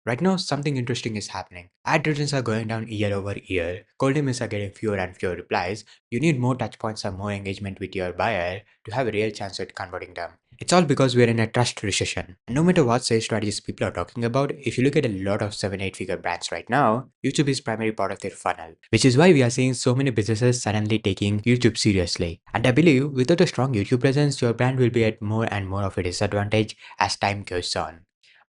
Right now, something interesting is happening. Ad returns are going down year over year. Cold emails are getting fewer and fewer replies. You need more touchpoints and more engagement with your buyer to have a real chance at converting them. It's all because we're in a trust recession. And no matter what sales strategies people are talking about, if you look at a lot of 7-8 figure brands right now, YouTube is primary part of their funnel. Which is why we are seeing so many businesses suddenly taking YouTube seriously. And I believe without a strong YouTube presence, your brand will be at more and more of a disadvantage as time goes on.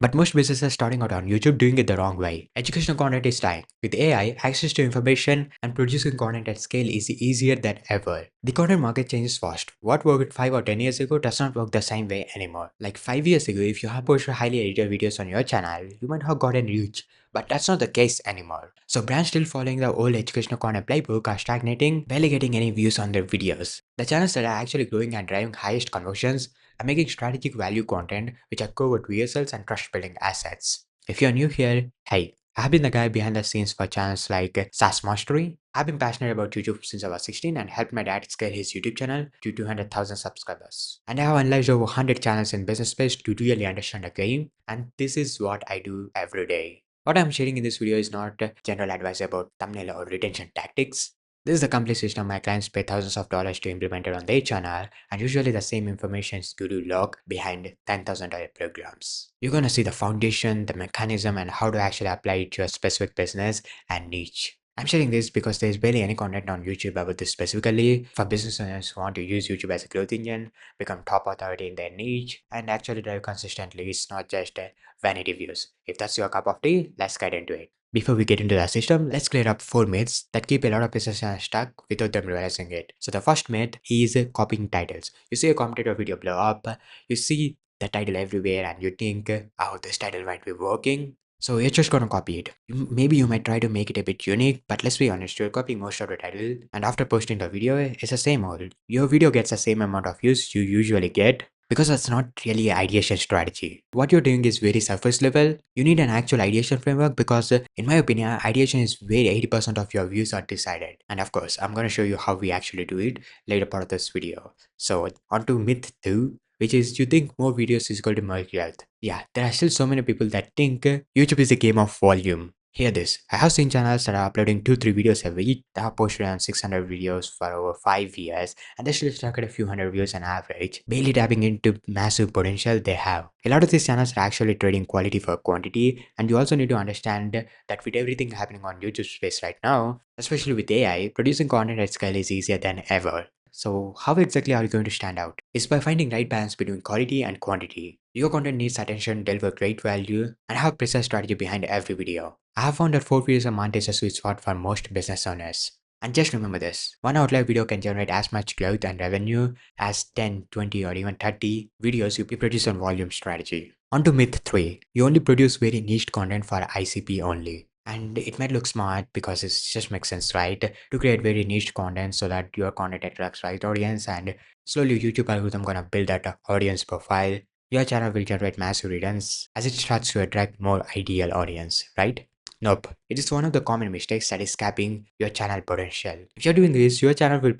But most businesses starting out on YouTube doing it the wrong way. Educational content is dying. With AI, access to information and producing content at scale is easier than ever. The content market changes fast. What worked 5 or 10 years ago does not work the same way anymore. Like 5 years ago, if you have posted highly edited videos on your channel, you might have gotten reach. But that's not the case anymore. So brands still following the old educational content playbook are stagnating, barely getting any views on their videos. The channels that are actually growing and driving highest conversions are making strategic value content which are covert VSLs and trust building assets. If you're new here, hey, I've been the guy behind the scenes for channels like SaaS Mastery. I've been passionate about YouTube since I was 16 and helped my dad scale his YouTube channel to 200,000 subscribers. And I have analyzed over 100 channels in business space to really understand the game, and this is what I do every day. What I'm sharing in this video is not general advice about thumbnail or retention tactics. This is the complete system my clients pay thousands of dollars to implement it on their channel, and usually the same information is guru log behind $10,000 programs. You're gonna see the foundation, the mechanism, and how to actually apply it to a specific business and niche. I'm sharing this because there's barely any content on YouTube about this specifically for business owners who want to use YouTube as a growth engine, become top authority in their niche, and actually drive consistently. It's not just vanity views. If that's your cup of tea, let's get into it. Before we get into the system, let's clear up 4 myths that keep a lot of businesses stuck without them realizing it. So the first myth is copying titles. You see a competitor video blow up, you see the title everywhere and you think, oh, this title might be working. So you're just gonna copy it. Maybe you might try to make it a bit unique, but let's be honest, you're copying most of the title, and after posting the video, it's the same old. Your video gets the same amount of views you usually get, because that's not really an ideation strategy. What you're doing is very surface level. You need an actual ideation framework because, in my opinion, ideation is where 80% of your views are decided. And of course, I'm going to show you how we actually do it later part of this video. So, on to myth 2, which is you think more videos is equal to more growth. Yeah, there are still so many people that think YouTube is a game of volume. Hear this. I have seen channels that are uploading 2-3 videos a week that have posted around 600 videos for over 5 years, and they still stuck at a few hundred views on average, barely tapping into massive potential they have. A lot of these channels are actually trading quality for quantity, and you also need to understand that with everything happening on YouTube space right now, especially with AI, producing content at scale is easier than ever. So how exactly are you going to stand out? It's by finding right balance between quality and quantity. Your content needs attention, deliver great value, and have precise strategy behind every video. I have found that 4 videos a month is a sweet spot for most business owners. And just remember this, one outlier video can generate as much growth and revenue as 10, 20 or even 30 videos you produce on volume strategy. On to myth 3, you only produce very niched content for ICP only. And it might look smart because it just makes sense, right? To create very niche content so that your content attracts right audience, and slowly YouTube algorithm gonna build that audience profile. Your channel will generate massive returns as it starts to attract more ideal audience, right? Nope. It is one of the common mistakes that is capping your channel potential. If you're doing this, your channel will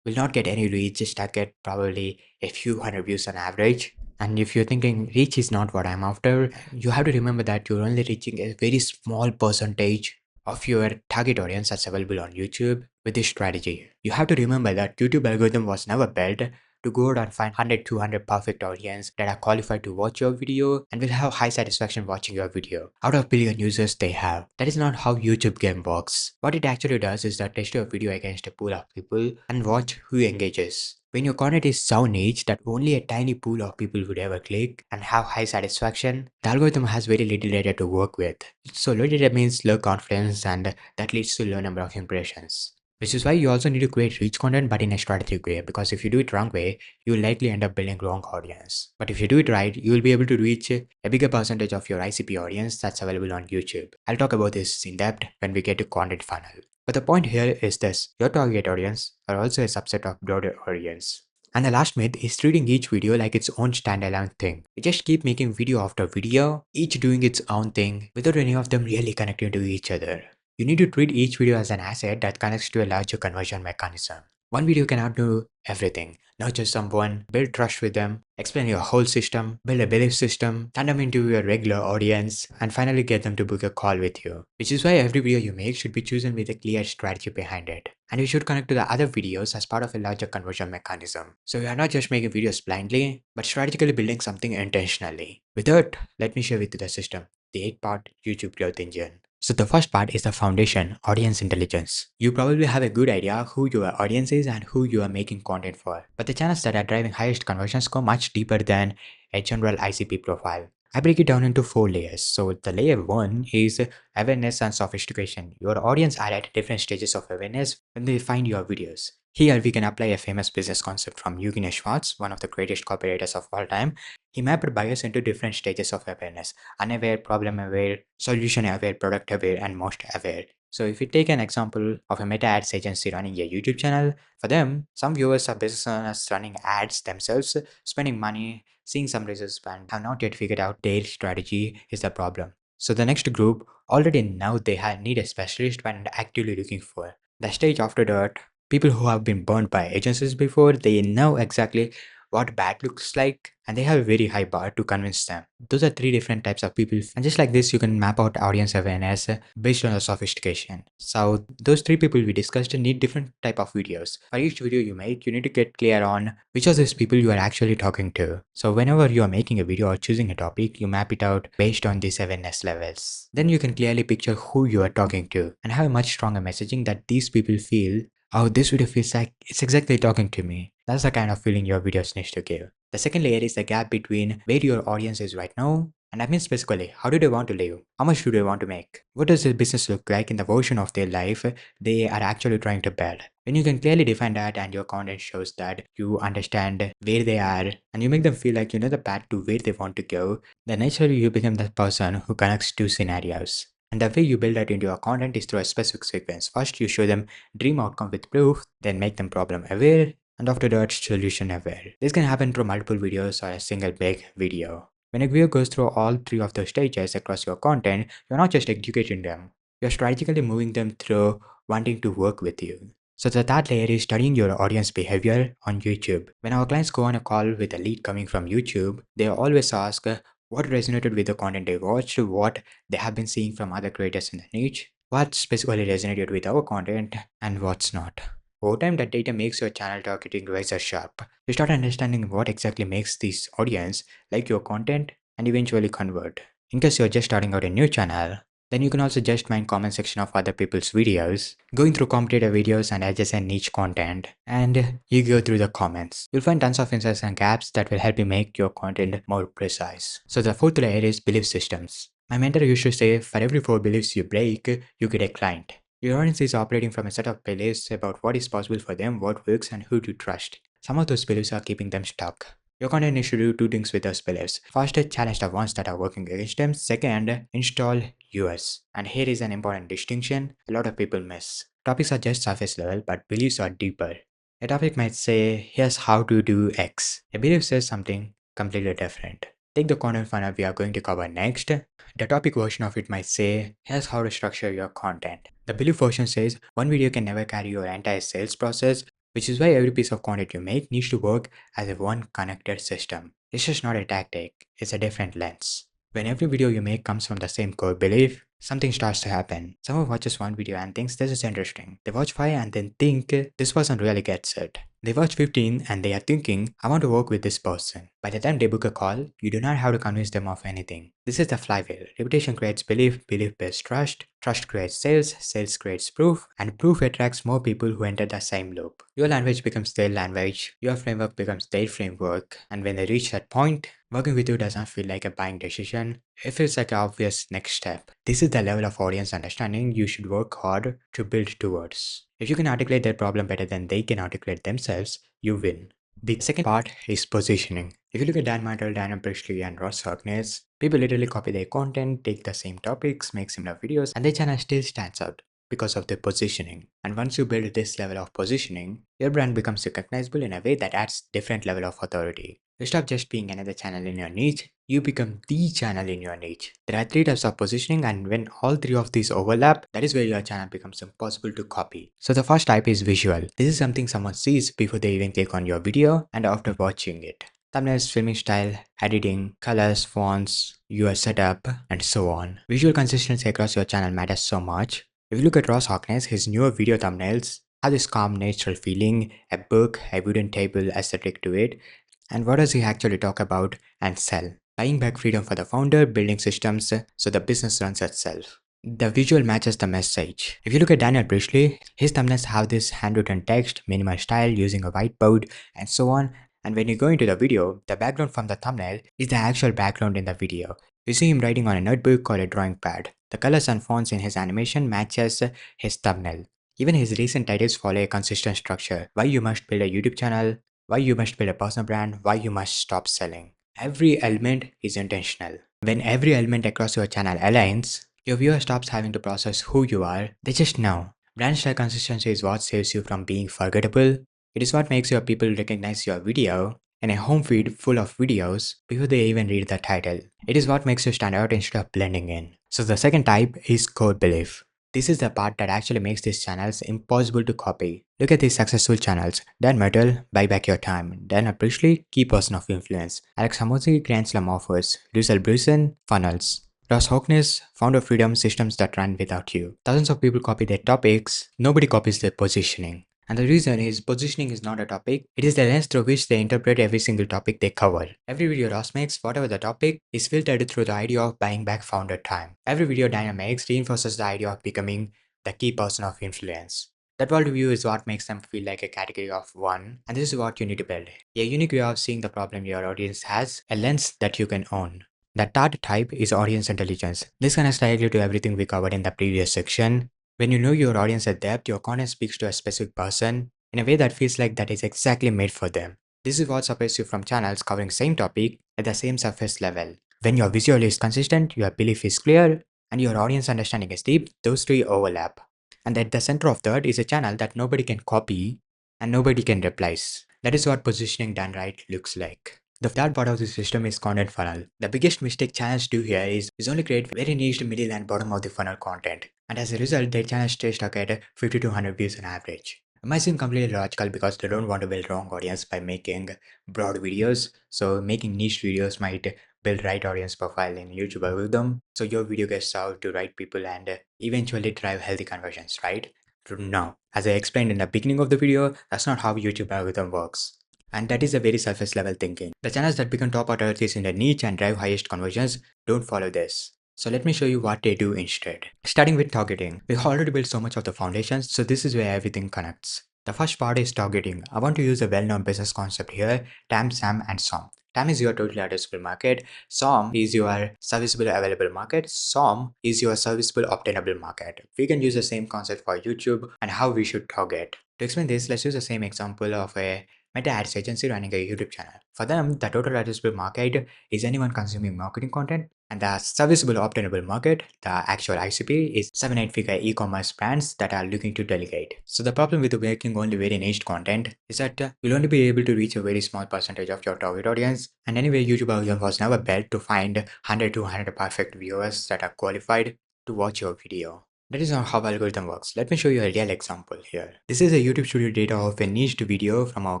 not get any reach, just get probably a few hundred views on average. And if you're thinking reach is not what I'm after, you have to remember that you're only reaching a very small percentage of your target audience that's available on YouTube with this strategy. You have to remember that YouTube algorithm was never built to go out and find 100 200 perfect audience that are qualified to watch your video and will have high satisfaction watching your video out of billion users they have. That is not how YouTube game works. What it actually does is that test your video against a pool of people and watch who engages. When your content is so niche that only a tiny pool of people would ever click and have high satisfaction, the algorithm has very little data to work with. So low data means low confidence, and that leads to low number of impressions. Which is why you also need to create rich content but in a strategic way, because if you do it wrong way, you will likely end up building wrong audience. But if you do it right, you will be able to reach a bigger percentage of your ICP audience that's available on YouTube. I'll talk about this in depth when we get to content funnel. But the point here is this, your target audience are also a subset of broader audience. And the last myth is treating each video like its own standalone thing. You just keep making video after video, each doing its own thing without any of them really connecting to each other. You need to treat each video as an asset that connects to a larger conversion mechanism. One video cannot do everything. Nurture someone, build trust with them, explain your whole system, build a belief system, turn them into your regular audience, and finally get them to book a call with you. Which is why every video you make should be chosen with a clear strategy behind it. And you should connect to the other videos as part of a larger conversion mechanism. So you are not just making videos blindly, but strategically building something intentionally. With that, let me share with you the system, the 8-part YouTube growth engine. So the first part is the foundation, audience intelligence. You probably have a good idea who your audience is and who you are making content for. But the channels that are driving highest conversions go much deeper than a general ICP profile. I break it down into 4 layers. So the layer 1 is awareness and sophistication. Your audience are at different stages of awareness when they find your videos. Here we can apply a famous business concept from Eugene Schwartz, one of the greatest copywriters of all time. He mapped buyers into different stages of awareness: unaware, problem aware, solution aware, product aware, and most aware. So if we take an example of a meta ads agency running a YouTube channel, for them, some viewers are business owners running ads themselves, spending money, seeing some results, and have not yet figured out their strategy is the problem. So the next group already know they need a specialist and actively looking for. The stage after that, people who have been burned by agencies before, they know exactly what bad looks like, and they have a very high bar to convince them. Those are 3 different types of people, and just like this you can map out audience awareness based on the sophistication. So those 3 people we discussed need different type of videos. For each video you make, you need to get clear on which of these people you are actually talking to. So whenever you are making a video or choosing a topic, you map it out based on these awareness levels. Then you can clearly picture who you are talking to and have a much stronger messaging that these people feel, oh, this video feels like it's exactly talking to me. That's the kind of feeling your videos need to give. The second layer is the gap between where your audience is right now, and I mean specifically, how do they want to live? How much do they want to make? What does their business look like in the version of their life they are actually trying to build? When you can clearly define that and your content shows that you understand where they are and you make them feel like you know the path to where they want to go, then naturally you become that person who connects two scenarios. And the way you build that into your content is through a specific sequence. First, you show them dream outcome with proof, then make them problem aware, and after that, solution aware. This can happen through multiple videos or a single big video. When a viewer goes through all 3 of those stages across your content, you're not just educating them, you're strategically moving them through wanting to work with you. So the third layer is studying your audience behavior on YouTube. When our clients go on a call with a lead coming from YouTube, they always ask what resonated with the content they watched, what they have been seeing from other creators in the niche, what specifically resonated with our content, and what's not. Over time, that data makes your channel targeting razor sharp. You start understanding what exactly makes this audience like your content and eventually convert. In case you're just starting out a new channel, then you can also just mine comment section of other people's videos, going through competitor videos and adjacent niche content, and you go through the comments. You'll find tons of insights and gaps that will help you make your content more precise. So the fourth layer is belief systems. My mentor used to say, for every 4 beliefs you break, you get a client. Your audience is operating from a set of beliefs about what is possible for them, what works, and who to trust. Some of those beliefs are keeping them stuck. Your content needs to do 2 things with those beliefs. First, challenge the ones that are working against them. Second, install yours. And here is an important distinction a lot of people miss. Topics are just surface level, but beliefs are deeper. A topic might say, here's how to do X. A belief says something completely different. Take the content funnel we are going to cover next. The topic version of it might say, here's how to structure your content. The belief version says, one video can never carry your entire sales process, which is why every piece of content you make needs to work as a one connected system. It's just not a tactic, it's a different lens. When every video you make comes from the same core belief, something starts to happen. Someone watches one video and thinks this is interesting. They watch 5 and then think this person really gets it. They watch 15 and they are thinking, I want to work with this person. By the time they book a call, you do not have to convince them of anything. This is the flywheel. Reputation creates belief, belief builds trust, trust creates sales, sales creates proof, and proof attracts more people who enter the same loop. Your language becomes their language, your framework becomes their framework, and when they reach that point, working with you does not feel like a buying decision, it feels like an obvious next step. This is the level of audience understanding you should work hard to build towards. If you can articulate their problem better than they can articulate themselves, you win. The second part is positioning. If you look at Dan Martell, Daniel Priestley, and Ross Harkness, people literally copy their content, take the same topics, make similar videos, and their channel still stands out because of their positioning. And once you build this level of positioning, your brand becomes recognizable in a way that adds different level of authority. You stop just being another channel in your niche, you become the channel in your niche. There are three types of positioning, and when all three of these overlap, that is where your channel becomes impossible to copy. So the first type is visual. This is something someone sees before they even click on your video and after watching it. Thumbnails, filming style, editing, colors, fonts, your setup, and so on. Visual consistency across your channel matters so much. If you look at Ross Hawkins, his newer video thumbnails have this calm, natural feeling, a book, a wooden table aesthetic to it. And what does he actually talk about and sell? Buying back freedom for the founder, building systems so the business runs itself. The visual matches the message. If you look at Daniel Brishley, his thumbnails have this handwritten text, minimal style, using a whiteboard, and so on. And when you go into the video, the background from the thumbnail is the actual background in the video. You see him writing on a notebook or a drawing pad. The colors and fonts in his animation matches his thumbnail. Even his recent titles follow a consistent structure. Why you must build a YouTube channel, why you must build a personal brand, why you must stop selling. Every element is intentional. When every element across your channel aligns, your viewer stops having to process who you are, they just know. Brand style consistency is what saves you from being forgettable. It is what makes your people recognize your video in a home feed full of videos before they even read the title. It is what makes you stand out instead of blending in. So the second type is core belief. This is the part that actually makes these channels impossible to copy. Look at these successful channels. Dan Metal, Buy Back Your Time. Dan Appreciably, Key Person of Influence. Alex Hamosi, Grand Slam Offers. Russell Brunson, Funnels. Ross Hawkins, Founder Freedom, Systems That Run Without You. Thousands of people copy their topics, nobody copies their positioning. And the reason is positioning is not a topic, it is the lens through which they interpret every single topic they cover. Every video Ross makes, whatever the topic, is filtered through the idea of buying back founder time. Every video Dana makes reinforces the idea of becoming the key person of influence. That worldview is what makes them feel like a category of one, and this is what you need to build. A unique way of seeing the problem your audience has, a lens that you can own. The third type is audience intelligence. This connects directly to everything we covered in the previous section. When you know your audience at depth, your content speaks to a specific person in a way that feels like that is exactly made for them. This is what separates you from channels covering same topic at the same surface level. When your visual is consistent, your belief is clear, and your audience understanding is deep, those three overlap. And at the center of that is a channel that nobody can copy and nobody can replace. That is what positioning done right looks like. The third part of the system is content funnel. The biggest mistake channels do here is only create very niche middle and bottom of the funnel content. And as a result, their channels stay stuck at 50 to 100 views on average. It might seem completely logical because they don't want to build wrong audience by making broad videos. So making niche videos might build right audience profile in YouTube algorithm. So your video gets out to right people and eventually drive healthy conversions, right? No, as I explained in the beginning of the video, that's not how YouTube algorithm works. And that is a very surface level thinking. The channels that become top authorities in their niche and drive highest conversions don't follow this. So let me show you what they do instead. Starting with targeting. We've already built so much of the foundations, so this is where everything connects. The first part is targeting. I want to use a well-known business concept here, TAM, SAM, and SOM. TAM is your total addressable market, SOM is your serviceable available market, SOM is your serviceable obtainable market. We can use the same concept for YouTube and how we should target. To explain this, let's use the same example of a Meta Ads agency running a YouTube channel. For them, the total addressable market is anyone consuming marketing content, and the serviceable obtainable market, the actual ICP, is 7-8 figure e-commerce brands that are looking to delegate. So the problem with making only very niched content is that you'll only be able to reach a very small percentage of your target audience. And anyway, YouTube algorithm was never built to find 100 to 100 perfect viewers that are qualified to watch your video. That is not how algorithm works. Let me show you a real example here. This is a YouTube studio data of a niched video from our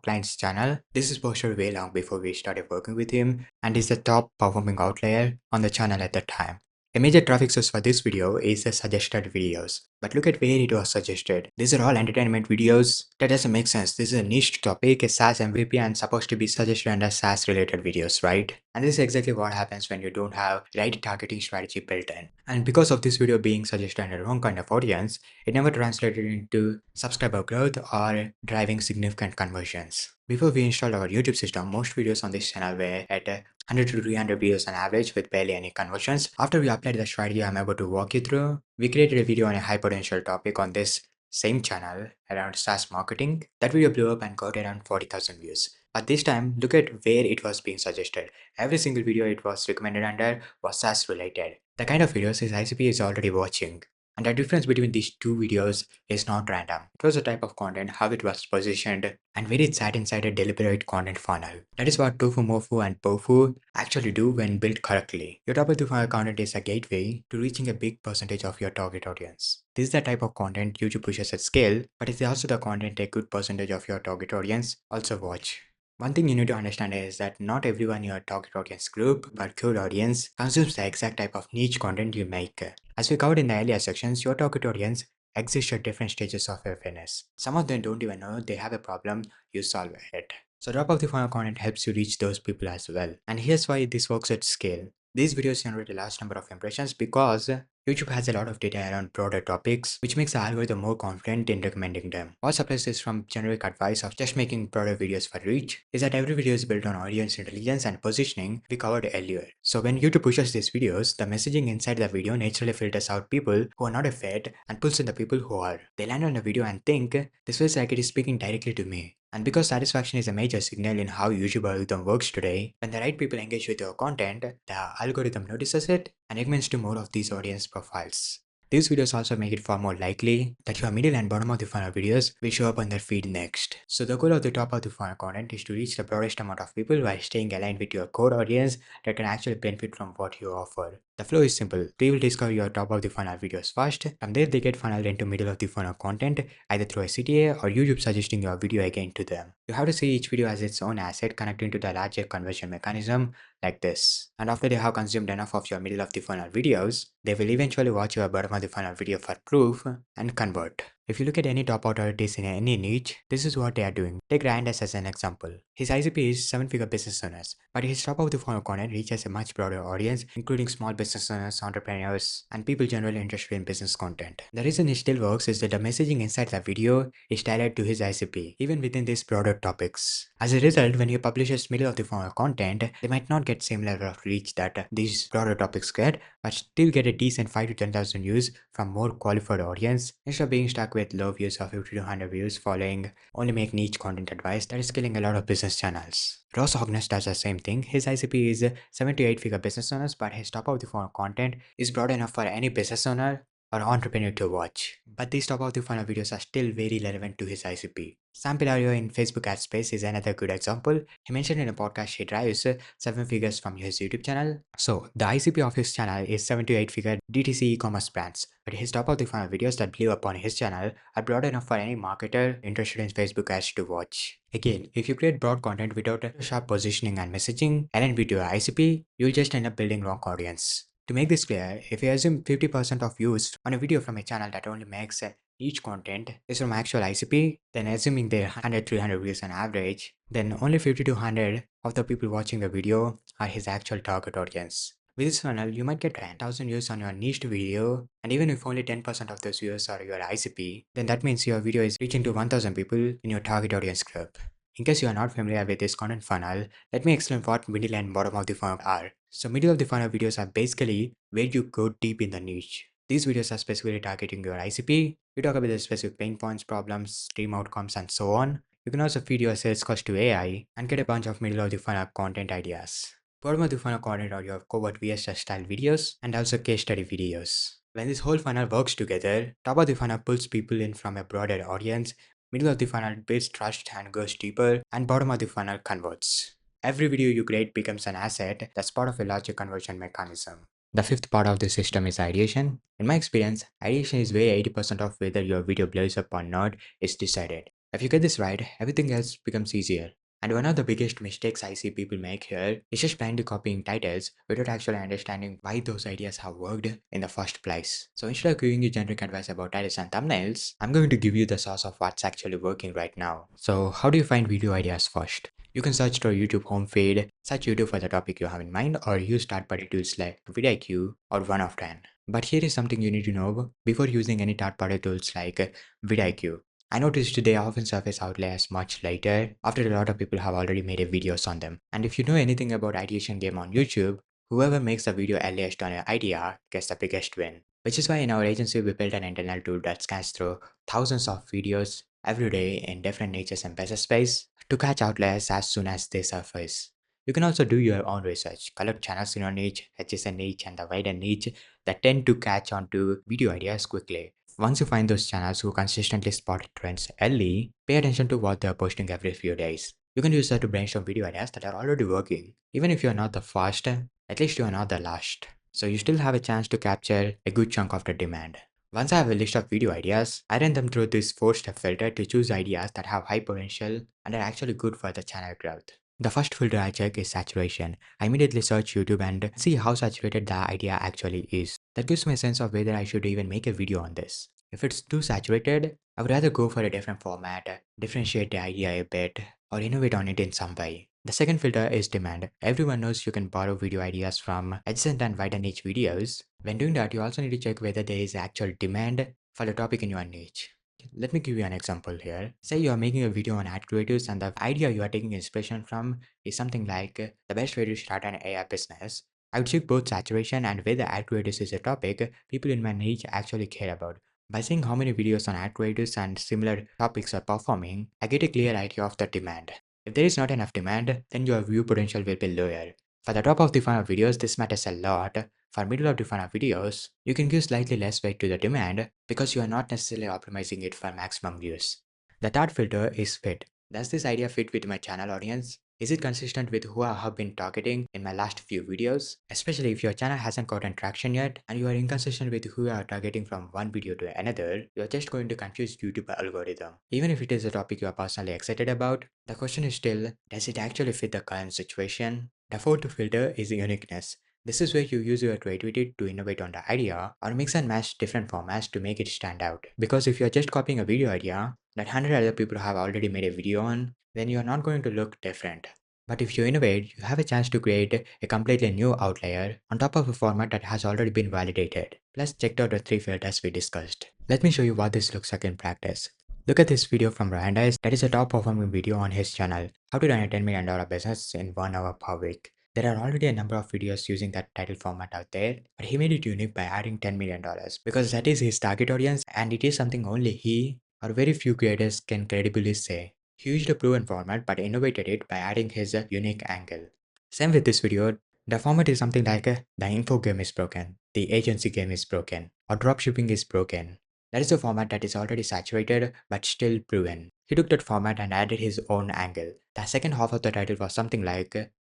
client's channel. This is posted way long before we started working with him and is the top performing outlier on the channel at the time. A major traffic source for this video is the suggested videos. But look at where it was suggested. These are all entertainment videos. That doesn't make sense. This is a niche topic, a SaaS MVP, and supposed to be suggested under SaaS related videos, right? And this is exactly what happens when you don't have right targeting strategy built in. And because of this video being suggested under the wrong kind of audience, it never translated into subscriber growth or driving significant conversions. Before we installed our YouTube system, most videos on this channel were at 100 to 300 views on average with barely any conversions. After we applied the strategy I'm about to walk you through, we created a video on a high potential topic on this same channel around SaaS marketing. That video blew up and got around 40,000 views. But this time, look at where it was being suggested. Every single video it was recommended under was SaaS related. The kind of videos his ICP is already watching. And the difference between these two videos is not random. It was a type of content, how it was positioned, and where it sat inside a deliberate content funnel. That is what Tofu, Mofu, and Pofu actually do when built correctly. Your top of the funnel content is a gateway to reaching a big percentage of your target audience. This is the type of content YouTube pushes at scale, but it's also the content a good percentage of your target audience also watch. One thing you need to understand is that not everyone in your target audience group, but core audience, consumes the exact type of niche content you make. As we covered in the earlier sections, your target audience exists at different stages of awareness. Some of them don't even know they have a problem, you solve it. So drop of the funnel content helps you reach those people as well. And here's why this works at scale. These videos generate a large number of impressions because YouTube has a lot of data around broader topics, which makes the algorithm more confident in recommending them. What separates this from generic advice of just making broader videos for reach is that every video is built on audience intelligence and positioning we covered earlier. So when YouTube pushes these videos, the messaging inside the video naturally filters out people who are not a fit and pulls in the people who are. They land on the video and think, this feels like it is speaking directly to me. And because satisfaction is a major signal in how YouTube algorithm works today, when the right people engage with your content, the algorithm notices it and recommends to more of these audience profiles. These videos also make it far more likely that your middle and bottom of the funnel videos will show up on their feed next. So the goal of the top of the funnel content is to reach the broadest amount of people while staying aligned with your core audience that can actually benefit from what you offer. The flow is simple. They will discover your top of the funnel videos first. From there they get funneled into middle of the funnel content either through a CTA or YouTube suggesting your video again to them. You have to see each video as its own asset connecting to the larger conversion mechanism like this. And after they have consumed enough of your middle of the funnel videos, they will eventually watch your bottom of the funnel video for proof and convert. If you look at any top authorities in any niche, this is what they are doing. Take Randus as an example. His ICP is 7-figure business owners, but his top of the funnel content reaches a much broader audience, including small business owners, entrepreneurs, and people generally interested in business content. The reason it still works is that the messaging inside the video is tailored to his ICP, even within these broader topics. As a result, when he publishes middle of the funnel content, they might not get same level of reach that these broader topics get, but still get a decent 5 to 10,000 views from more qualified audience instead of being stuck with low views of 50 to 100 views following only make niche content advice that is killing a lot of business channels. Ross Ognes does the same thing. His ICP is 7 to 8 figure business owners, but his top of the funnel content is broad enough for any business owner or entrepreneur to watch. But these top of the funnel videos are still very relevant to his ICP. Sam Pilario in Facebook ad space is another good example. He mentioned in a podcast he drives 7 figures from his YouTube channel. So the ICP of his channel is 7 to 8 figure DTC e-commerce brands. But his top of the funnel videos that blew up on his channel are broad enough for any marketer interested in Facebook ads to watch. Again, if you create broad content without a sharp positioning and messaging aligned with your ICP, you'll just end up building wrong audience. To make this clear, if you assume 50% of views on a video from a channel that only makes each content is from actual ICP, then assuming they're 100-300 views on average, then only 50 to 100 of the people watching the video are his actual target audience. With this funnel, you might get 10,000 views on your niched video, and even if only 10% of those views are your ICP, then that means your video is reaching to 1,000 people in your target audience group. In case you are not familiar with this content funnel, let me explain what middle and bottom of the funnel are. So middle of the funnel videos are basically where you go deep in the niche. These videos are specifically targeting your ICP. You talk about the specific pain points, problems, stream outcomes, and so on. You can also feed your sales cost to AI and get a bunch of middle of the funnel content ideas. Bottom of the funnel content are your covert VSS style videos and also case study videos. When this whole funnel works together, top of the funnel pulls people in from a broader audience, middle of the funnel builds trust and goes deeper, and bottom of the funnel converts. Every video you create becomes an asset that's part of a larger conversion mechanism. The fifth part of the system is ideation. In my experience, ideation is where 80% of whether your video blows up or not is decided. If you get this right, everything else becomes easier. And one of the biggest mistakes I see people make here is just blindly copying titles without actually understanding why those ideas have worked in the first place. So instead of giving you generic advice about titles and thumbnails, I'm going to give you the source of what's actually working right now. So how do you find video ideas first? You can search through YouTube home feed, search YouTube for the topic you have in mind, or use third-party tools like vidIQ or 1 of 10. But here is something you need to know before using any third-party tools like vidIQ. I noticed they often surface outliers much later after a lot of people have already made videos on them. And if you know anything about ideation game on YouTube, whoever makes the video earliest on an idea gets the biggest win. Which is why in our agency we built an internal tool that scans through thousands of videos every day in different niches and business space to catch outliers as soon as they surface. You can also do your own research, collect channels in your niche, adjacent niche, and the wider niche that tend to catch on to video ideas quickly. Once you find those channels who consistently spot trends early, pay attention to what they are posting every few days. You can use that to brainstorm video ideas that are already working. Even if you are not the first, at least you are not the last. So you still have a chance to capture a good chunk of the demand. Once I have a list of video ideas, I run them through this 4-step filter to choose ideas that have high potential and are actually good for the channel growth. The first filter I check is saturation. I immediately search YouTube and see how saturated the idea actually is. That gives me a sense of whether I should even make a video on this. If it's too saturated, I would rather go for a different format, differentiate the idea a bit, or innovate on it in some way. The second filter is demand. Everyone knows you can borrow video ideas from adjacent and wider niche videos. When doing that, you also need to check whether there is actual demand for the topic in your niche. Let me give you an example here. Say you are making a video on ad creatives and the idea you are taking inspiration from is something like the best way to start an AI business. I would check both saturation and whether ad creatives is a topic people in my niche actually care about. By seeing how many videos on ad creatives and similar topics are performing, I get a clear idea of the demand. If there is not enough demand, then your view potential will be lower. For the top of the funnel videos, this matters a lot. For middle of the funnel videos, you can give slightly less weight to the demand because you are not necessarily optimizing it for maximum views. The third filter is fit. Does this idea fit with my channel audience? Is it consistent with who I have been targeting in my last few videos? Especially if your channel hasn't gotten traction yet and you are inconsistent with who you are targeting from one video to another, you are just going to confuse YouTube algorithm. Even if it is a topic you are personally excited about, the question is still, does it actually fit the current situation? The fourth filter is uniqueness. This is where you use your creativity to innovate on the idea or mix and match different formats to make it stand out. Because if you're just copying a video idea that 100 other people have already made a video on, then you're not going to look different. But if you innovate, you have a chance to create a completely new outlier on top of a format that has already been validated. Plus, check out the 3 filters we discussed. Let me show you what this looks like in practice. Look at this video from Ryan Dice, that is a top performing video on his channel, How to Run a $10 million Business in 1 Hour Per Week. There are already a number of videos using that title format out there, but he made it unique by adding $10 million because that is his target audience and it is something only he or very few creators can credibly say. He used a proven format but innovated it by adding his unique angle. Same with this video, the format is something like the info game is broken, the agency game is broken, or dropshipping is broken. That is a format that is already saturated but still proven. He took that format and added his own angle. The second half of the title was something like,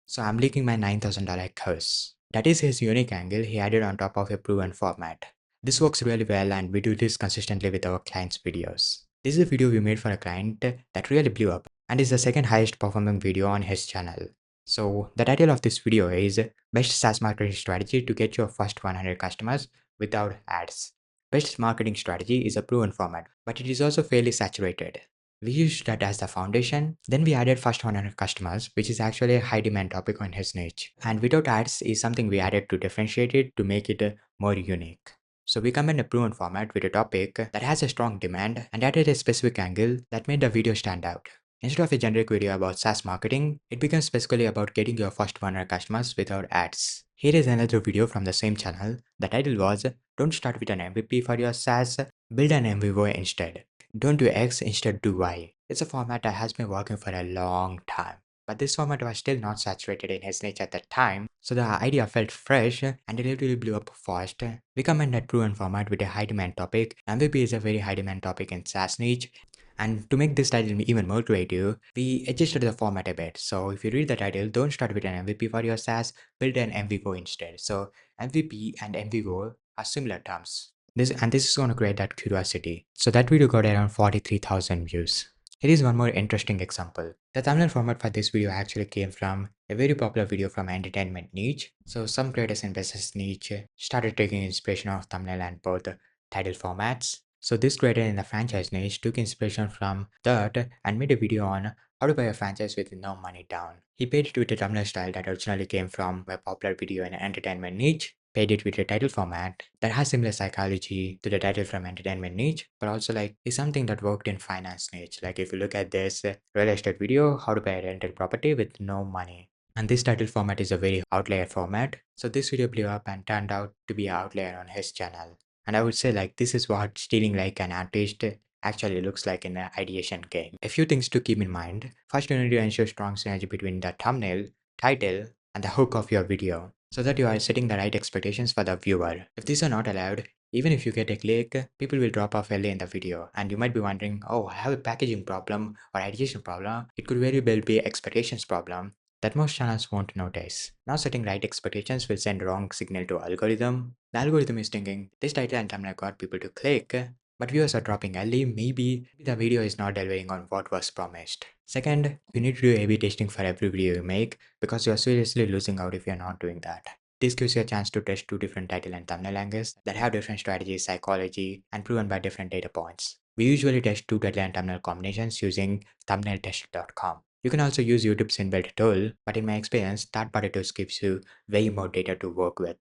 so I'm leaking my $9,000 course. That is his unique angle he added on top of a proven format. This works really well and we do this consistently with our clients' videos. This is a video we made for a client that really blew up and is the second highest performing video on his channel. So the title of this video is Best SaaS Marketing Strategy to Get Your First 100 Customers Without Ads. Best marketing strategy is a proven format, but it is also fairly saturated. We used that as the foundation, then we added first 100 customers, which is actually a high demand topic on his niche. And without ads is something we added to differentiate it to make it more unique. So we combined a proven format with a topic that has a strong demand and added a specific angle that made the video stand out. Instead of a generic video about SaaS marketing, it becomes specifically about getting your first 100 customers without ads. Here is another video from the same channel. The title was Don't Start with an MVP for your SaaS, Build an MVO instead. Don't do X, instead do Y. It's a format that has been working for a long time. But this format was still not saturated in his niche at that time, so the idea felt fresh and it literally blew up fast. We commend that proven format with a high demand topic. MVP is a very high demand topic in SaaS niche. And to make this title even more creative, we adjusted the format a bit. So if you read the title, don't start with an MVP for your SaaS, build an MVO instead. So MVP and MVO are similar terms. This is going to create that curiosity. So that video got around 43,000 views. Here is one more interesting example. The thumbnail format for this video actually came from a very popular video from entertainment niche. So some creators in business niche started taking inspiration of thumbnail and both title formats. So this creator in the franchise niche took inspiration from that and made a video on how to buy a franchise with no money down. He paid it with a thumbnail style that originally came from a popular video in entertainment niche, paid it with a title format that has similar psychology to the title from entertainment niche, but also is something that worked in finance niche. Like if you look at this real estate video, how to buy a rental property with no money. And this title format is a very outlier format. So this video blew up and turned out to be an outlier on his channel. And I would say this is what stealing like an artist actually looks like in an ideation game. A few things to keep in mind. First, you need to ensure strong synergy between the thumbnail title, and the hook of your video, so that you are setting the right expectations for the viewer. If these are not allowed, even if you get a click, people will drop off early in the video, and you might be wondering, oh, I have a packaging problem or ideation problem. It could very well be expectations problem that most channels won't notice. Now setting right expectations will send wrong signal to algorithm. The algorithm is thinking, this title and thumbnail got people to click, but viewers are dropping early. Maybe the video is not delivering on what was promised. Second, you need to do A/B testing for every video you make because you are seriously losing out if you are not doing that. This gives you a chance to test two different title and thumbnail angles that have different strategies, psychology, and proven by different data points. We usually test two title and thumbnail combinations using thumbnailtest.com. You can also use YouTube's inbuilt tool, but in my experience, third-party tools gives you way more data to work with.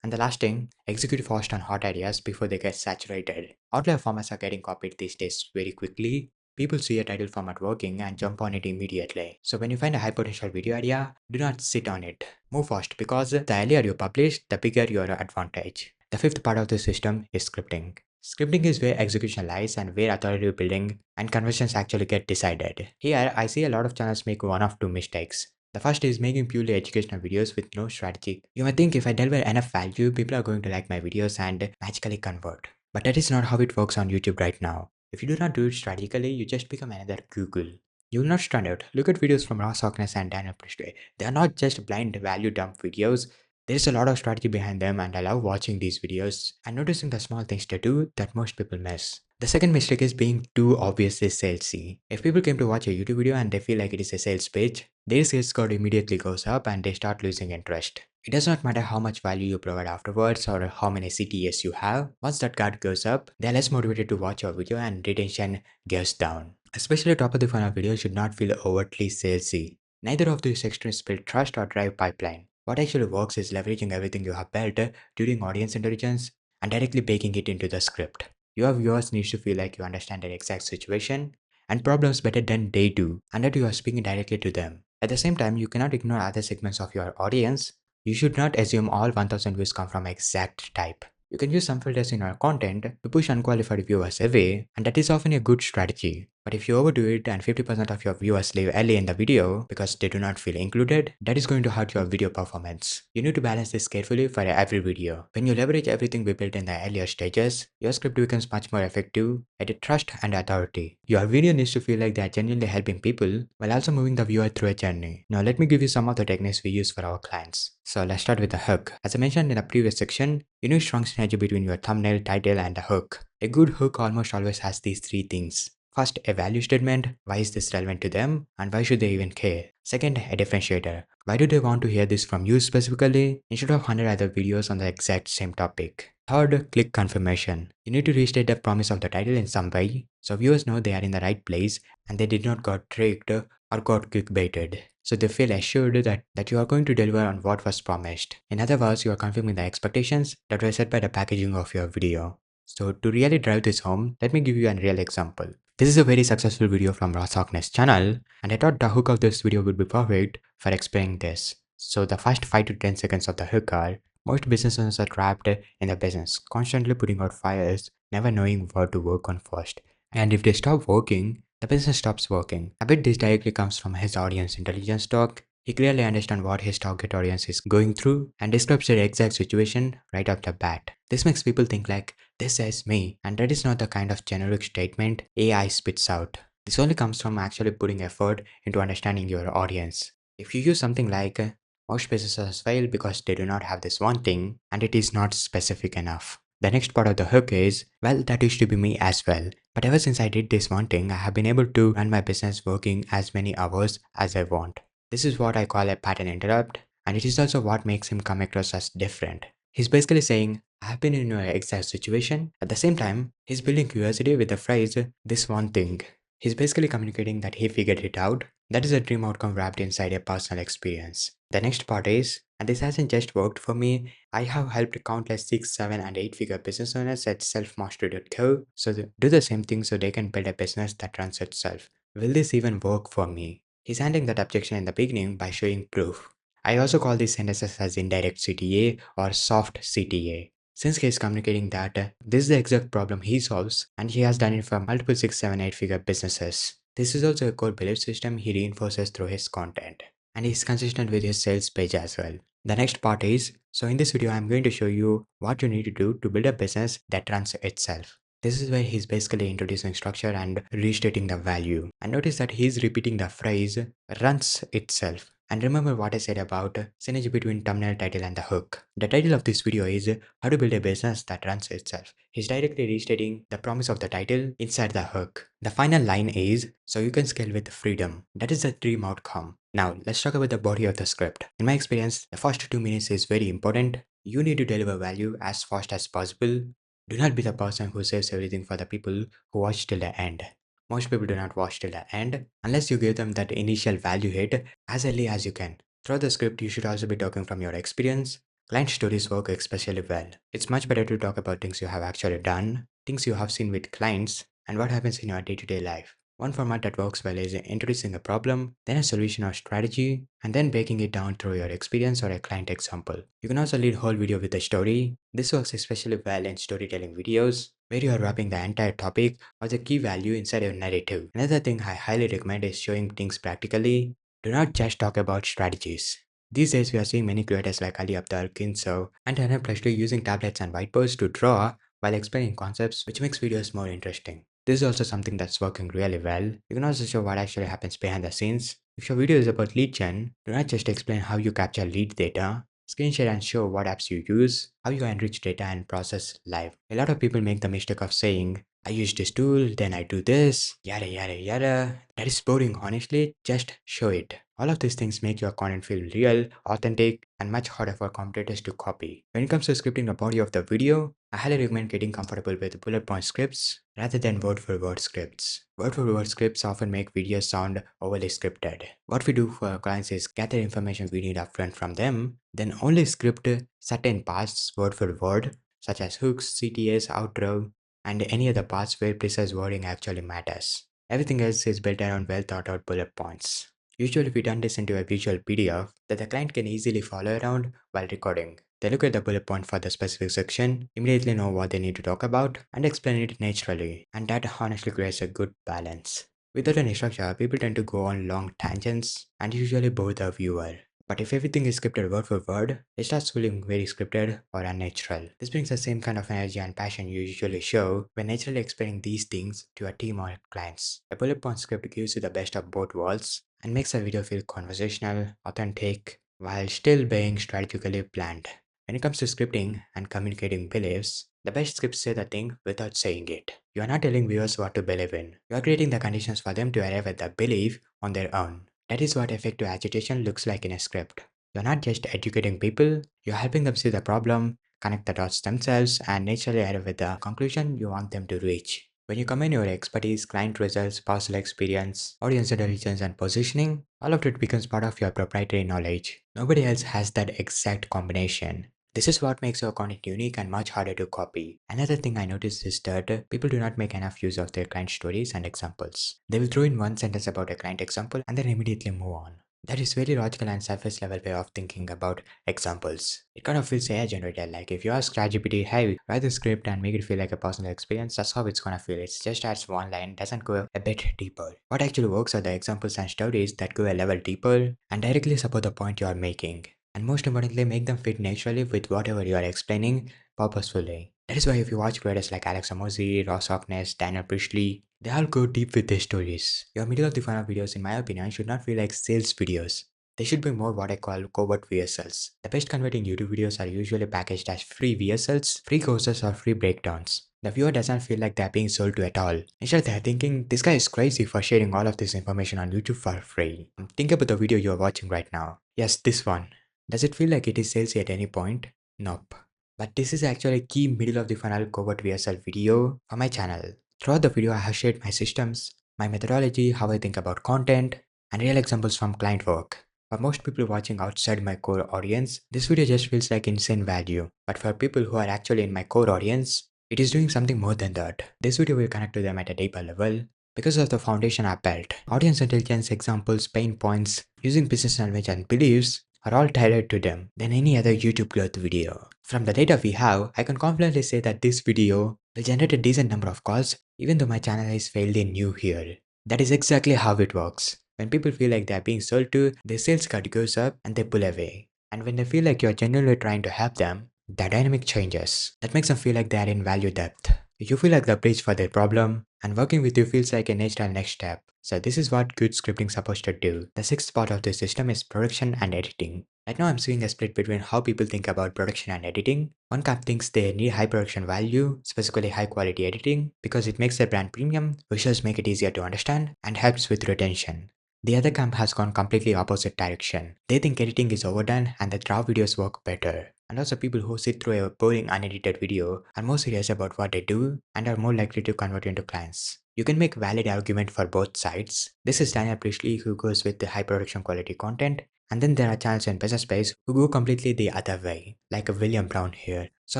And the last thing, execute fast on hot ideas before they get saturated. Outlier formats are getting copied these days very quickly. People see a title format working and jump on it immediately. So when you find a high potential video idea, do not sit on it. Move fast because the earlier you publish, the bigger your advantage. The fifth part of the system is scripting. Scripting is where execution lies and where authority building and conversions actually get decided. Here, I see a lot of channels make one of two mistakes. The first is making purely educational videos with no strategy. You might think if I deliver enough value, people are going to like my videos and magically convert. But that is not how it works on YouTube right now. If you do not do it strategically, you just become another Google. You will not stand out. Look at videos from Ross Hawkins and Daniel Prishway. They are not just blind value dump videos. There is a lot of strategy behind them, and I love watching these videos and noticing the small things they do that most people miss. The second mistake is being too obviously salesy. If people came to watch a YouTube video and they feel like it is a sales pitch, their sales score immediately goes up and they start losing interest. It does not matter how much value you provide afterwards or how many CTAs you have. Once that guard goes up, they are less motivated to watch your video and retention goes down. Especially top of the funnel videos should not feel overtly salesy. Neither of these extremes build trust or drive pipeline. What actually works is leveraging everything you have built during audience intelligence and directly baking it into the script. Your viewers need to feel like you understand their exact situation and problems better than they do, and that you are speaking directly to them. At the same time, you cannot ignore other segments of your audience. You should not assume all 1000 views come from exact type. You can use some filters in your content to push unqualified viewers away, and that is often a good strategy. But if you overdo it and 50% of your viewers leave early in the video because they do not feel included, that is going to hurt your video performance. You need to balance this carefully for every video. When you leverage everything we built in the earlier stages, your script becomes much more effective at trust and authority. Your video needs to feel like they are genuinely helping people while also moving the viewer through a journey. Now let me give you some of the techniques we use for our clients. So let's start with the hook. As I mentioned in the previous section, you need strong synergy between your thumbnail, title, and the hook. A good hook almost always has these three things. First, a value statement. Why is this relevant to them and why should they even care? Second, a differentiator. Why do they want to hear this from you specifically instead of 100 other videos on the exact same topic? Third, click confirmation. You need to restate the promise of the title in some way so viewers know they are in the right place and they did not got tricked or got clickbaited. So they feel assured that you are going to deliver on what was promised. In other words, you are confirming the expectations that were set by the packaging of your video. So to really drive this home, let me give you a real example. This is a very successful video from Ross Hawkins' channel, and I thought the hook of this video would be perfect for explaining this. So the first 5 to 10 seconds of the hook are, most business owners are trapped in their business, constantly putting out fires, never knowing what to work on first. And if they stop working, the business stops working. I bet this directly comes from his audience intelligence talk. He clearly understands what his target audience is going through and describes their exact situation right off the bat. This makes people think like, this is me, and that is not the kind of generic statement AI spits out. This only comes from actually putting effort into understanding your audience. If you use something like, most businesses fail because they do not have this one thing and it is not specific enough. The next part of the hook is, well, that used to be me as well. But ever since I did this one thing, I have been able to run my business working as many hours as I want. This is what I call a pattern interrupt, and it is also what makes him come across as different. He's basically saying, I have been in your exact situation. At the same time, he's building curiosity with the phrase, this one thing. He's basically communicating that he figured it out. That is a dream outcome wrapped inside a personal experience. The next part is, and this hasn't just worked for me, I have helped countless 6, 7, and 8-figure business owners at selfmastery.co so do the same thing so they can build a business that runs itself. Will this even work for me? He's handling that objection in the beginning by showing proof. I also call these sentences as indirect CTA or soft CTA. Since he is communicating that this is the exact problem he solves and he has done it for multiple 6, 7, 8-figure businesses. This is also a core belief system he reinforces through his content. and he's consistent with his sales page as well. The next part is, so in this video I'm going to show you what you need to do to build a business that runs itself. This is where he's basically introducing structure and restating the value. And notice that he's repeating the phrase runs itself. And remember what I said about synergy between thumbnail, title and the hook. The title of this video is how to build a business that runs itself. He's directly restating the promise of the title inside the hook. The final line is, so you can scale with freedom. That is the dream outcome. Now, let's talk about the body of the script. In my experience, the first 2 minutes is very important. You need to deliver value as fast as possible. Do not be the person who saves everything for the people who watch till the end. Most people do not watch till the end unless you give them that initial value hit as early as you can. Throughout the script, you should also be talking from your experience. Client stories work especially well. It's much better to talk about things you have actually done, things you have seen with clients, and what happens in your day-to-day life. One format that works well is introducing a problem, then a solution or strategy, and then breaking it down through your experience or a client example. You can also lead whole video with a story. This works especially well in storytelling videos, where you are wrapping the entire topic or the key value inside your narrative. Another thing I highly recommend is showing things practically. Do not just talk about strategies. These days, we are seeing many creators like Ali Abdal, Kinso, and Tana Plashtu using tablets and whiteboards to draw while explaining concepts, which makes videos more interesting. This is also something that's working really well. You can also show what actually happens behind the scenes. If your video is about lead gen, do not just explain how you capture lead data. Screen share and show what apps you use, how you enrich data and process live. A lot of people make the mistake of saying, I use this tool, then I do this, yada yada yada. That is boring, honestly. Just show it. All of these things make your content feel real, authentic, and much harder for competitors to copy. When it comes to scripting the body of the video, I highly recommend getting comfortable with bullet point scripts rather than word for word scripts. Word for word scripts often make videos sound overly scripted. What we do for our clients is gather information we need upfront from them, then only script certain parts word for word, such as hooks, CTS, outro, and any other parts where precise wording actually matters. Everything else is built around well thought out bullet points. Usually we turn this into a visual PDF that the client can easily follow around while recording. They look at the bullet point for the specific section, immediately know what they need to talk about, and explain it naturally. And that honestly creates a good balance. Without any structure, people tend to go on long tangents and usually bore the viewer. But if everything is scripted word for word, it starts feeling very scripted or unnatural. This brings the same kind of energy and passion you usually show when naturally explaining these things to a team or clients. A bullet point script gives you the best of both worlds and makes a video feel conversational, authentic, while still being strategically planned. When it comes to scripting and communicating beliefs, the best scripts say the thing without saying it. You are not telling viewers what to believe in. You are creating the conditions for them to arrive at the belief on their own. That is what effective agitation looks like in a script. You're not just educating people, you're helping them see the problem, connect the dots themselves, and naturally arrive at the conclusion you want them to reach. When you combine your expertise, client results, personal experience, audience intelligence, and positioning, all of it becomes part of your proprietary knowledge. Nobody else has that exact combination. This is what makes your content unique and much harder to copy. Another thing I noticed is that people do not make enough use of their client stories and examples. They will throw in one sentence about a client example and then immediately move on. That is very logical and surface level way of thinking about examples. It kind of feels AI generated, like if you ask ChatGPT, hey, write the script and make it feel like a personal experience, that's how it's gonna feel. It just adds one line, doesn't go a bit deeper. What actually works are the examples and stories that go a level deeper and directly support the point you are making. And most importantly, make them fit naturally with whatever you are explaining purposefully. That is why if you watch creators like Alex Amosi, Ross Hockness, Daniel Priestley, they all go deep with their stories. Your middle of the funnel videos, in my opinion, should not feel like sales videos. They should be more what I call covert VSLs. The best converting YouTube videos are usually packaged as free VSLs, free courses, or free breakdowns. The viewer doesn't feel like they're being sold to at all. Instead, they're thinking, this guy is crazy for sharing all of this information on YouTube for free. Think about the video you're watching right now. Yes, this one. Does it feel like it is salesy at any point? Nope. But this is actually a key middle of the funnel covert VSL video for my channel. Throughout the video, I have shared my systems, my methodology, how I think about content, and real examples from client work. For most people watching outside my core audience, this video just feels like insane value. But for people who are actually in my core audience, it is doing something more than that. This video will connect to them at a deeper level because of the foundation I built. Audience intelligence, examples, pain points, using business language and beliefs are all tailored to them than any other YouTube growth video. From the data we have, I can confidently say that this video will generate a decent number of calls even though my channel is fairly new here. That is exactly how it works. When people feel like they are being sold to, their sales card goes up and they pull away. And when they feel like you're genuinely trying to help them, the dynamic changes. That makes them feel like they are in value depth. You feel like the bridge for their problem, and working with you feels like a natural next step. So this is what good scripting is supposed to do. The sixth part of the system is production and editing. Right now I'm seeing a split between how people think about production and editing. One camp thinks they need high production value, specifically high quality editing, because it makes their brand premium, visuals make it easier to understand, and helps with retention. The other camp has gone completely opposite direction. They think editing is overdone and that raw videos work better. And also people who sit through a boring unedited video are more serious about what they do and are more likely to convert into clients. You can make valid argument for both sides. This is Daniel Priestley who goes with the high production quality content, and then there are channels in business space who go completely the other way, like a William Brown here. So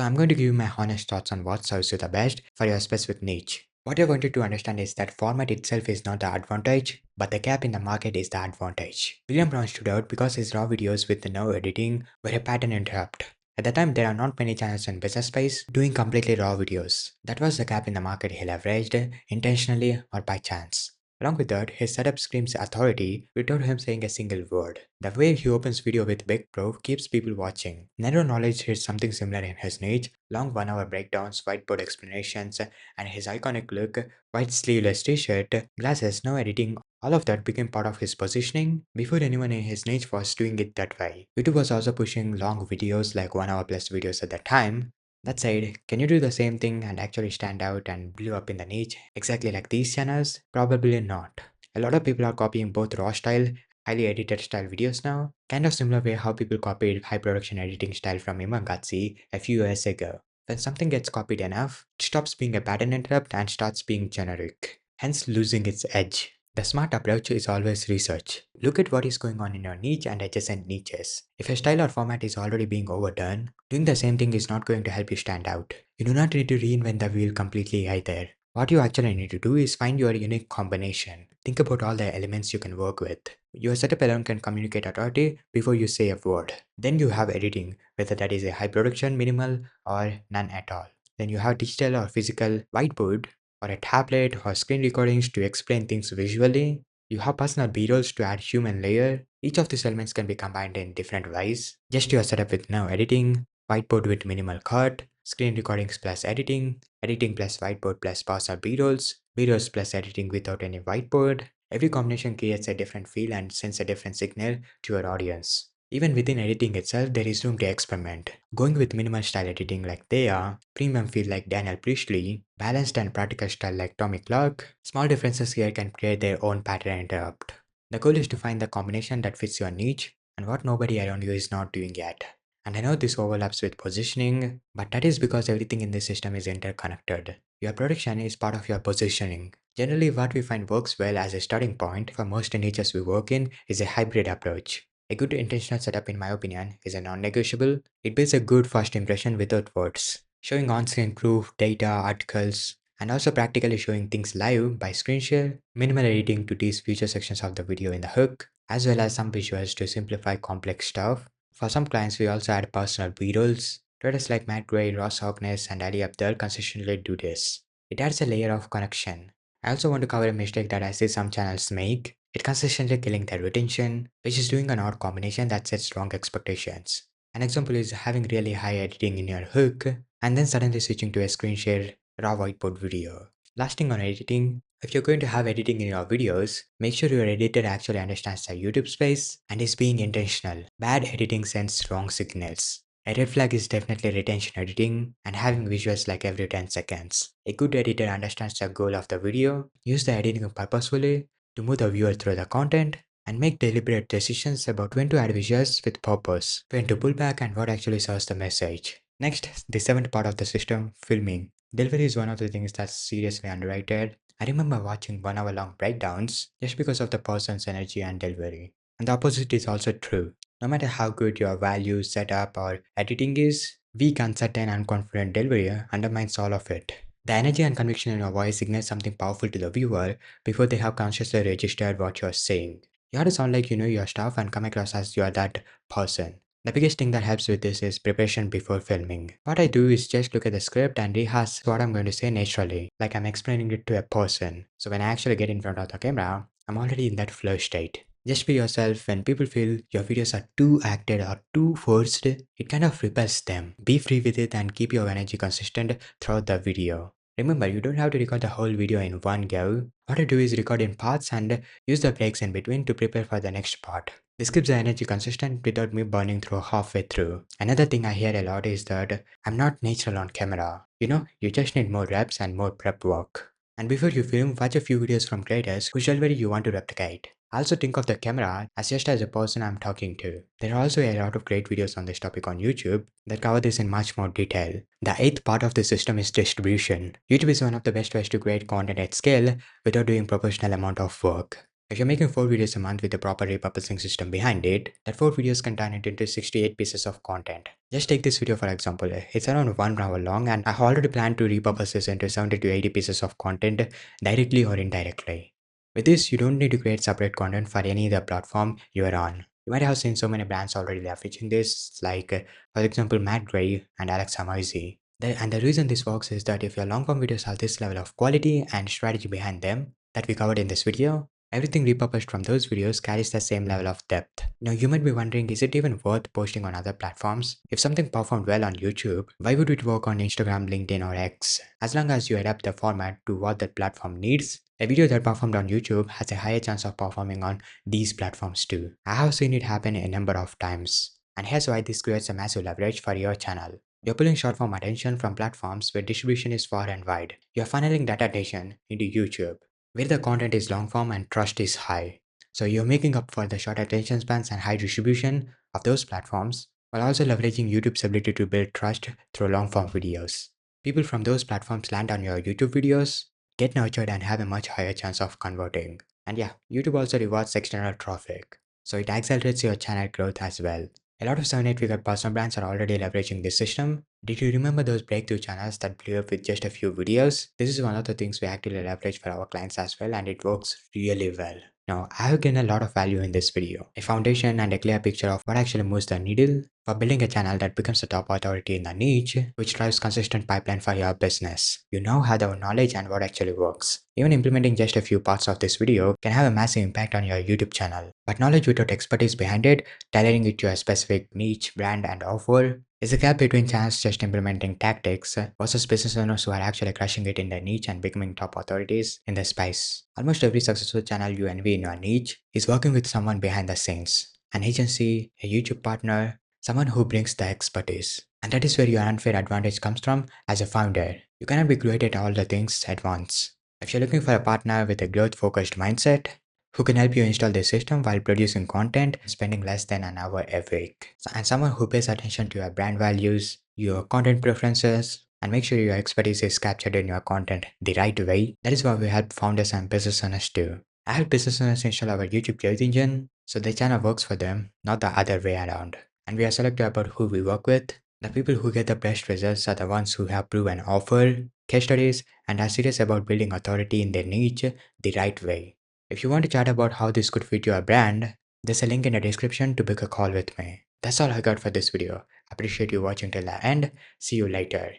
I'm going to give you my honest thoughts on what serves you the best for your specific niche. What I wanted to understand is that format itself is not the advantage, but the gap in the market is the advantage. William Brown stood out because his raw videos with no editing were a pattern interrupt. At the time, there are not many channels in business space doing completely raw videos. That was the gap in the market he leveraged, intentionally or by chance. Along with that, his setup screams authority without him saying a single word. The way he opens video with big proof keeps people watching. Narrow knowledge is something similar in his niche, long 1 hour breakdowns, whiteboard explanations, and his iconic look, white sleeveless t-shirt, glasses, no editing, all of that became part of his positioning before anyone in his niche was doing it that way. YouTube was also pushing long videos like 1 hour plus videos at that time. That said, can you do the same thing and actually stand out and blow up in the niche exactly like these channels? Probably not. A lot of people are copying both raw style, highly edited style videos now, kind of similar way how people copied high production editing style from Imangatsi a few years ago. When something gets copied enough, it stops being a pattern interrupt and starts being generic, hence losing its edge. The smart approach is always research. Look at what is going on in your niche and adjacent niches. If a style or format is already being overdone, doing the same thing is not going to help you stand out. You do not need to reinvent the wheel completely either. What you actually need to do is find your unique combination. Think about all the elements you can work with. Your setup alone can communicate authority before you say a word. Then you have editing, whether that is a high production, minimal, or none at all. Then you have digital or physical whiteboard, or a tablet or screen recordings to explain things visually. You have personal B-rolls to add human layer. Each of these elements can be combined in different ways. Just your setup with no editing, whiteboard with minimal cut, screen recordings plus editing, editing plus whiteboard plus personal B-rolls, B-rolls plus editing without any whiteboard. Every combination creates a different feel and sends a different signal to your audience. Even within editing itself, there is room to experiment. Going with minimal style editing like they are, premium feel like Daniel Priestley, balanced and practical style like Tommy Clark, small differences here can create their own pattern interrupt. The goal is to find the combination that fits your niche and what nobody around you is not doing yet. And I know this overlaps with positioning, but that is because everything in this system is interconnected. Your production is part of your positioning. Generally, what we find works well as a starting point for most niches we work in is a hybrid approach. A good intentional setup, in my opinion, is a non-negotiable. It builds a good first impression without words, showing on-screen proof, data, articles, and also practically showing things live by screen share, minimal editing to tease future sections of the video in the hook, as well as some visuals to simplify complex stuff. For some clients, we also add personal B-rolls. Traders like Matt Gray, Ross Harkness, and Ali Abdul consistently do this. It adds a layer of connection. I also want to cover a mistake that I see some channels make. It consistently killing their retention, which is doing an odd combination that sets wrong expectations. An example is having really high editing in your hook and then suddenly switching to a screen share raw whiteboard video. Lasting on editing, if you're going to have editing in your videos, make sure your editor actually understands the YouTube space and is being intentional. Bad editing sends wrong signals. A red flag is definitely retention editing and having visuals like every 10 seconds. A good editor understands the goal of the video, use the editing purposefully to move the viewer through the content, and make deliberate decisions about when to add visuals with purpose, when to pull back, and what actually serves the message. Next, the seventh part of the system, filming. Delivery is one of the things that's seriously underrated. I remember watching 1 hour long breakdowns just because of the person's energy and delivery. And the opposite is also true. No matter how good your value, setup, or editing is, weak, uncertain, and confident delivery undermines all of it. The energy and conviction in your voice signals something powerful to the viewer before they have consciously registered what you're saying. You have to sound like you know your stuff and come across as you are that person. The biggest thing that helps with this is preparation before filming. What I do is just look at the script and rehearse what I'm going to say naturally, like I'm explaining it to a person. So when I actually get in front of the camera, I'm already in that flow state. Just be yourself. When people feel your videos are too acted or too forced, it kind of repels them. Be free with it and keep your energy consistent throughout the video. Remember, you don't have to record the whole video in one go. What I do is record in parts and use the breaks in between to prepare for the next part. This keeps the energy consistent without me burning through halfway through. Another thing I hear a lot is that I'm not natural on camera. You just need more reps and more prep work. And before you film, watch a few videos from creators whose delivery you want to replicate. Also think of the camera as just as a person I'm talking to. There are also a lot of great videos on this topic on YouTube that cover this in much more detail. The eighth part of the system is distribution. YouTube is one of the best ways to create content at scale without doing proportional amount of work. If you're making 4 videos a month with a proper repurposing system behind it, that 4 videos can turn it into 68 pieces of content. Just take this video for example. It's around 1 hour long and I already plan to repurpose this into 70 to 80 pieces of content directly or indirectly. With this, you don't need to create separate content for any other platform you are on. You might have seen so many brands already leveraging this, like for example Matt Gray and Alex Amoisi. And the reason this works is that if your long form videos have this level of quality and strategy behind them that we covered in this video, everything repurposed from those videos carries the same level of depth. Now you might be wondering, is it even worth posting on other platforms? If something performed well on YouTube, why would it work on Instagram, LinkedIn or X? As long as you adapt the format to what that platform needs, a video that performed on YouTube has a higher chance of performing on these platforms too. I have seen it happen a number of times. And here's why this creates a massive leverage for your channel. You're pulling short form attention from platforms where distribution is far and wide. You're funneling that attention into YouTube, where the content is long form and trust is high. So you're making up for the short attention spans and high distribution of those platforms while also leveraging YouTube's ability to build trust through long form videos. People from those platforms land on your YouTube videos, get nurtured and have a much higher chance of converting. And yeah, YouTube also rewards external traffic, so it accelerates your channel growth as well. A lot of 7-8 figure personal brands are already leveraging this system. Did you remember those breakthrough channels that blew up with just a few videos? This is one of the things we actively leverage for our clients as well, and it works really well. Now, I have gained a lot of value in this video, a foundation and a clear picture of what actually moves the needle for building a channel that becomes a top authority in the niche, which drives consistent pipeline for your business. You now have the knowledge and what actually works. Even implementing just a few parts of this video can have a massive impact on your YouTube channel. But knowledge without expertise behind it, tailoring it to a specific niche, brand, and offer, is a gap between channels just implementing tactics versus business owners who are actually crushing it in their niche and becoming top authorities in the space. Almost every successful channel you envy in your niche is working with someone behind the scenes, an agency, a YouTube partner, someone who brings the expertise. And that is where your unfair advantage comes from as a founder. You cannot be great at all the things at once. If you're looking for a partner with a growth-focused mindset, who can help you install the system while producing content and spending less than an hour a week. And someone who pays attention to your brand values, your content preferences, and make sure your expertise is captured in your content the right way. That is what we help founders and business owners do. I help business owners install our YouTube growth engine so the channel works for them, not the other way around. And we are selective about who we work with. The people who get the best results are the ones who have proven offer, case studies, and are serious about building authority in their niche the right way. If you want to chat about how this could fit your brand, there's a link in the description to book a call with me. That's all I got for this video. Appreciate you watching till the end. See you later.